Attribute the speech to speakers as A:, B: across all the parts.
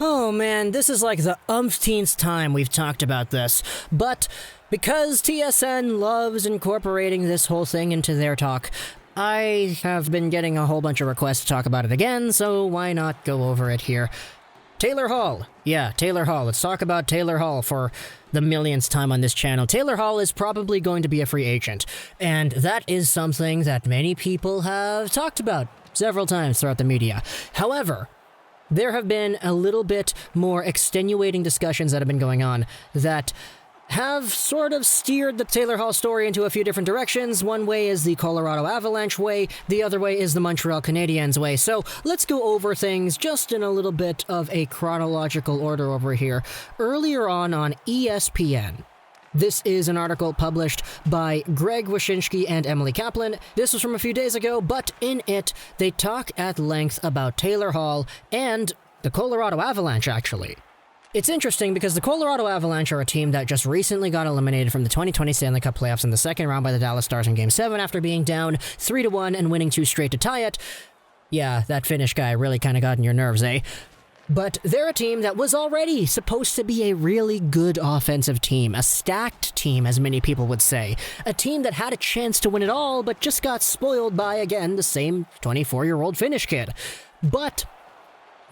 A: Oh man, this is like the umpteenth time we've talked about this, but because TSN loves incorporating this whole thing into their talk, I have been getting a whole bunch of requests to talk about it again, so why not go over it here. Taylor Hall. Yeah, Taylor Hall. Let's talk about Taylor Hall for the millionth time on this channel. Taylor Hall is probably going to be a free agent, and that is something that many people have talked about several times throughout the media. However, there have been a little bit more extenuating discussions that have been going on that have sort of steered the Taylor Hall story into a few different directions. One way is the Colorado Avalanche way, the other way is the Montreal Canadiens way. So let's go over things just in a little bit of a chronological order over here. Earlier on ESPN, this is an article published by Greg Wyshynski and Emily Kaplan. This was from a few days ago, but in it, they talk at length about Taylor Hall and the Colorado Avalanche, actually. It's interesting because the Colorado Avalanche are a team that just recently got eliminated from the 2020 Stanley Cup playoffs in the second round by the Dallas Stars in Game 7 after being down 3-1 and winning 2 straight to tie it. Yeah, that Finnish guy really kind of got on your nerves, eh? But they're a team that was already supposed to be a really good offensive team, a stacked team, as many people would say. A team that had a chance to win it all, but just got spoiled by, again, the same 24-year-old Finnish kid. But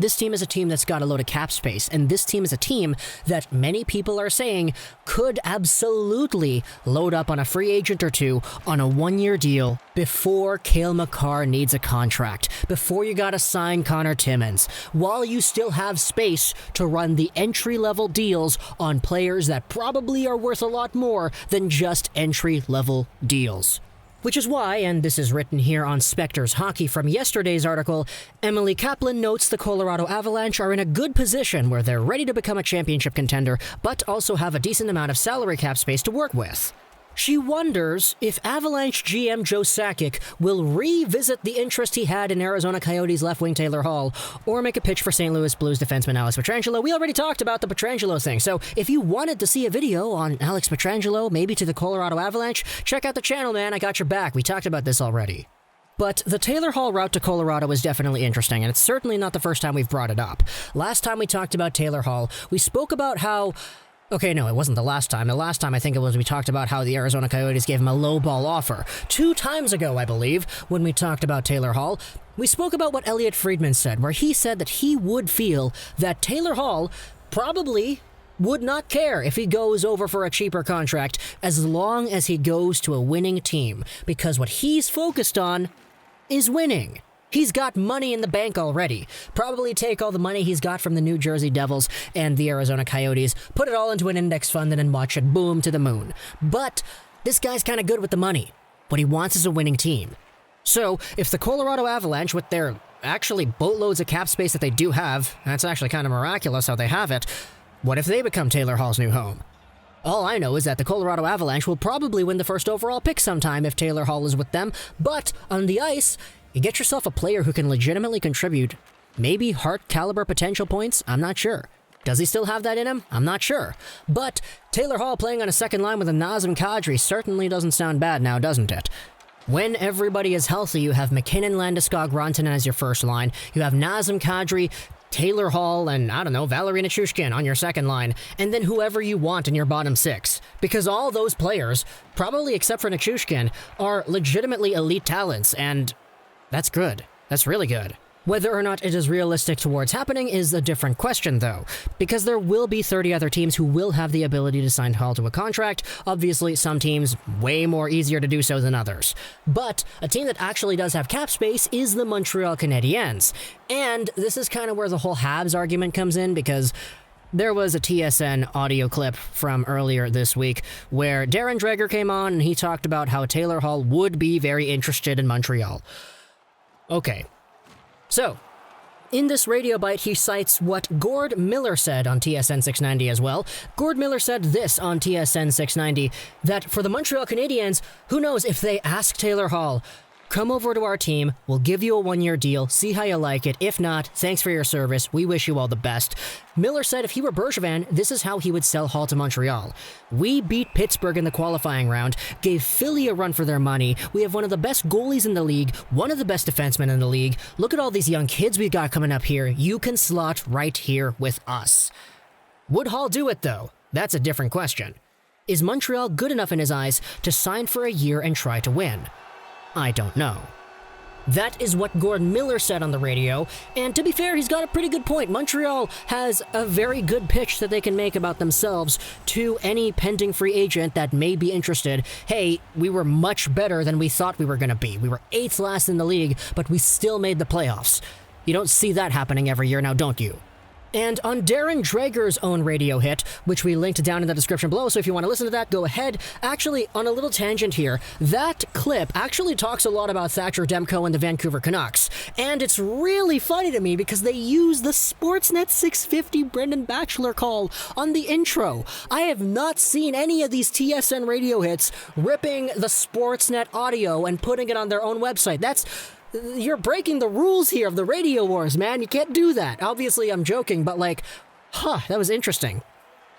A: this team is a team that's got a load of cap space, and this team is a team that many people are saying could absolutely load up on a free agent or two on a one-year deal before Cale Makar needs a contract, before you gotta sign Connor Timmins, while you still have space to run the entry-level deals on players that probably are worth a lot more than just entry-level deals. Which is why, and this is written here on Spectre's Hockey from yesterday's article, Emily Kaplan notes the Colorado Avalanche are in a good position where they're ready to become a championship contender, but also have a decent amount of salary cap space to work with. She wonders if Avalanche GM Joe Sakic will revisit the interest he had in Arizona Coyotes left wing Taylor Hall, or make a pitch for St. Louis Blues defenseman Alex Pietrangelo. We already talked about the Pietrangelo thing, so if you wanted to see a video on Alex Pietrangelo, maybe to the Colorado Avalanche, check out the channel, man. I got your back. We talked about this already. But the Taylor Hall route to Colorado is definitely interesting, and it's certainly not the first time we've brought it up. Last time we talked about Taylor Hall, we spoke about how... Okay, no, it wasn't the last time. The last time I think it was we talked about how the Arizona Coyotes gave him a low-ball offer. 2 times ago, I believe, when we talked about Taylor Hall, we spoke about what Elliot Friedman said, where he said that he would feel that Taylor Hall probably would not care if he goes over for a cheaper contract as long as he goes to a winning team, because what he's focused on is winning. He's got money in the bank already. Probably take all the money he's got from the New Jersey Devils and the Arizona Coyotes, put it all into an index fund, and then watch it boom to the moon. But this guy's kind of good with the money. What he wants is a winning team. So if the Colorado Avalanche, with their actually boatloads of cap space that they do have, that's actually kind of miraculous how they have it, what if they become Taylor Hall's new home? All I know is that the Colorado Avalanche will probably win the first overall pick sometime if Taylor Hall is with them, but on the ice, you get yourself a player who can legitimately contribute maybe Hart-caliber potential points. I'm not sure. Does he still have that in him? I'm not sure. But Taylor Hall playing on a second line with a Nazem Kadri certainly doesn't sound bad now, doesn't it? When everybody is healthy, you have McKinnon, Landeskog, Rantanen as your first line. You have Nazem Kadri, Taylor Hall, and, I don't know, Valeri Nichushkin on your second line, and then whoever you want in your bottom 6. Because all those players, probably except for Nichushkin, are legitimately elite talents, and that's good. That's really good. Whether or not it is realistic towards happening is a different question, though, because there will be 30 other teams who will have the ability to sign Hall to a contract. Obviously, some teams way more easier to do so than others. But a team that actually does have cap space is the Montreal Canadiens. And this is kind of where the whole Habs argument comes in, because there was a TSN audio clip from earlier this week where Darren Dreger came on and he talked about how Taylor Hall would be very interested in Montreal. Okay, so in this radio bite, he cites what Gord Miller said on TSN 690 as well. Gord Miller said this on TSN 690, that for the Montreal Canadiens, who knows if they ask Taylor Hall, Come over to our team, we'll give you a 1-year deal, see how you like it. If not, thanks for your service, we wish you all the best. Miller said if he were Bergevin, this is how he would sell Hall to Montreal. We beat Pittsburgh in the qualifying round, gave Philly a run for their money, we have one of the best goalies in the league, one of the best defensemen in the league. Look at all these young kids we got coming up here, you can slot right here with us. Would Hall do it though? That's a different question. Is Montreal good enough in his eyes to sign for a year and try to win? I don't know. That is what Gordon Miller said on the radio, and to be fair, he's got a pretty good point. Montreal has a very good pitch that they can make about themselves to any pending free agent that may be interested. Hey, we were much better than we thought we were going to be. We were 8th last in the league, but we still made the playoffs. You don't see that happening every year now, don't you? And on Darren Dreger's own radio hit, which we linked down in the description below, so if you want to listen to that, go ahead. Actually, on a little tangent here, that clip actually talks a lot about Thatcher Demko and the Vancouver Canucks. And it's really funny to me because they use the Sportsnet 650 Brendan Batchelor call on the intro. I have not seen any of these TSN radio hits ripping the Sportsnet audio and putting it on their own website. You're breaking the rules here of the radio wars, man. You can't do that. Obviously, I'm joking, but that was interesting.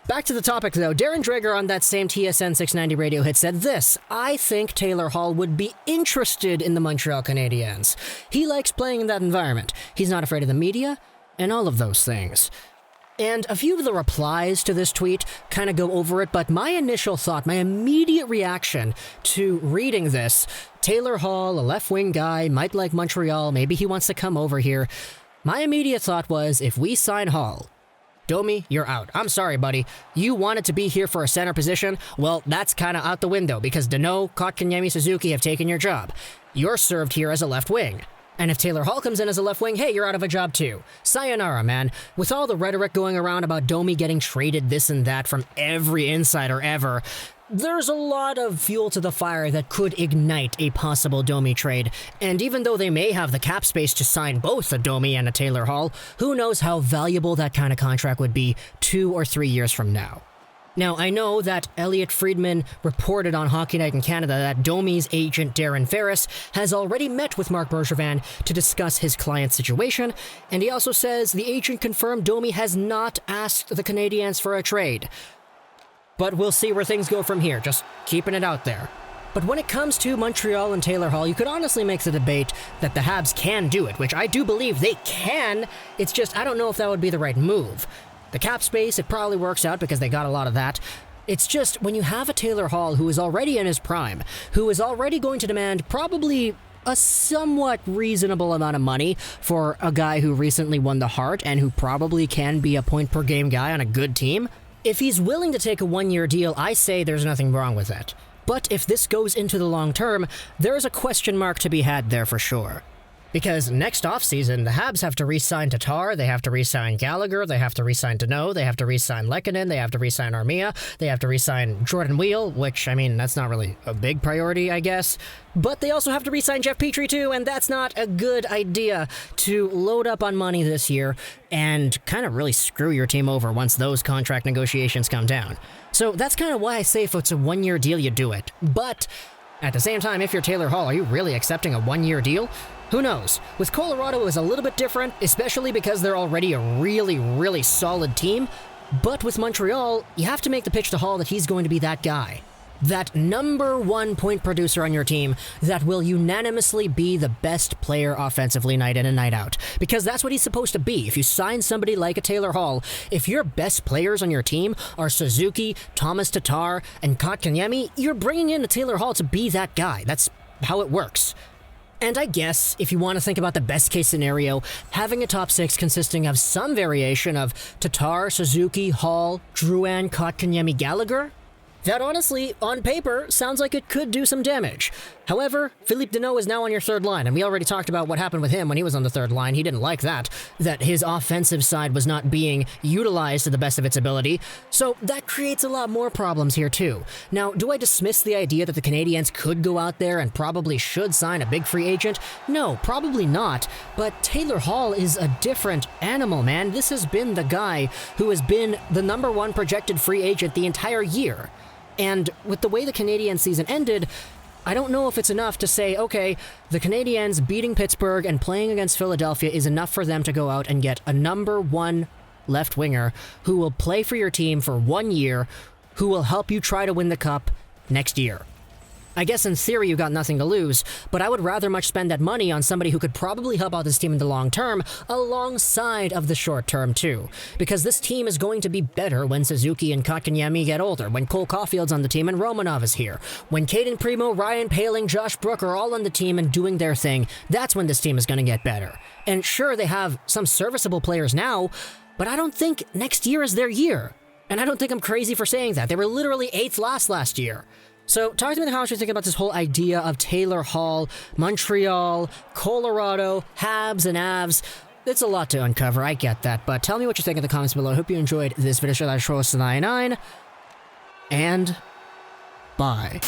A: Back to the topic, though. Darren Dreger on that same TSN 690 radio hit said this: I think Taylor Hall would be interested in the Montreal Canadiens. He likes playing in that environment. He's not afraid of the media, and all of those things. And a few of the replies to this tweet kind of go over it, but my initial thought, my immediate reaction to reading this, Taylor Hall, a left-wing guy, might like Montreal, maybe he wants to come over here. My immediate thought was, if we sign Hall, Domi, you're out. I'm sorry, buddy. You wanted to be here for a center position? Well, that's kind of out the window because Danault, Kotkaniemi, Suzuki have taken your job. You're served here as a left wing. And if Taylor Hall comes in as a left wing, hey, you're out of a job too. Sayonara, man. With all the rhetoric going around about Domi getting traded this and that from every insider ever, there's a lot of fuel to the fire that could ignite a possible Domi trade. And even though they may have the cap space to sign both a Domi and a Taylor Hall, who knows how valuable that kind of contract would be 2 or 3 years from now. Now, I know that Elliot Friedman reported on Hockey Night in Canada that Domi's agent Darren Ferris has already met with Marc Bergevin to discuss his client's situation, and he also says the agent confirmed Domi has not asked the Canadiens for a trade. But we'll see where things go from here, just keeping it out there. But when it comes to Montreal and Taylor Hall, you could honestly make the debate that the Habs can do it, which I do believe they can. It's just, I don't know if that would be the right move. The cap space, it probably works out because they got a lot of that. It's just, when you have a Taylor Hall who is already in his prime, who is already going to demand probably a somewhat reasonable amount of money for a guy who recently won the Hart and who probably can be a point-per-game guy on a good team, if he's willing to take a 1-year deal, I say there's nothing wrong with it. But if this goes into the long term, there is a question mark to be had there for sure. Because next offseason, the Habs have to re-sign Tatar, they have to re-sign Gallagher, they have to re-sign Danault, they have to re-sign Lehkonen, they have to re-sign Armia, they have to re-sign Jordan Wheel, which, I mean, that's not really a big priority, I guess. But they also have to re-sign Jeff Petrie too, and that's not a good idea to load up on money this year and kind of really screw your team over once those contract negotiations come down. So that's kind of why I say if it's a 1-year deal, you do it. But at the same time, if you're Taylor Hall, are you really accepting a 1-year deal? Who knows? With Colorado, it was a little bit different, especially because they're already a really, really solid team. But with Montreal, you have to make the pitch to Hall that he's going to be that guy. That number 1 point producer on your team that will unanimously be the best player offensively night in and night out. Because that's what he's supposed to be. If you sign somebody like a Taylor Hall, if your best players on your team are Suzuki, Thomas Tatar, and Kotkaniemi, you're bringing in a Taylor Hall to be that guy. That's how it works. And I guess, if you want to think about the best case scenario, having a top 6 consisting of some variation of Tatar, Suzuki, Hall, Drouin, Kotkaniemi, Gallagher, that honestly, on paper, sounds like it could do some damage. However, Philippe Danault is now on your third line, and we already talked about what happened with him when he was on the third line. He didn't like that his offensive side was not being utilized to the best of its ability, so that creates a lot more problems here too. Now, do I dismiss the idea that the Canadiens could go out there and probably should sign a big free agent? No, probably not, but Taylor Hall is a different animal, man. This has been the guy who has been the number 1 projected free agent the entire year. And with the way the Canadian season ended, I don't know if it's enough to say, okay, the Canadiens beating Pittsburgh and playing against Philadelphia is enough for them to go out and get a number 1 left winger who will play for your team for 1 year, who will help you try to win the cup next year. I guess in theory you've got nothing to lose, but I would rather much spend that money on somebody who could probably help out this team in the long term, alongside of the short term too. Because this team is going to be better when Suzuki and Kotkaniemi get older, when Cole Caulfield's on the team and Romanov is here. When Caden Primo, Ryan Poehling, Josh Brook are all on the team and doing their thing, that's when this team is going to get better. And sure, they have some serviceable players now, but I don't think next year is their year. And I don't think I'm crazy for saying that. They were literally 8th last year. So talk to me how much you think about this whole idea of Taylor Hall, Montreal, Colorado, Habs, and Aves. It's a lot to uncover, I get that, but tell me what you think in the comments below. I hope you enjoyed this video. Show that show us 99, and bye.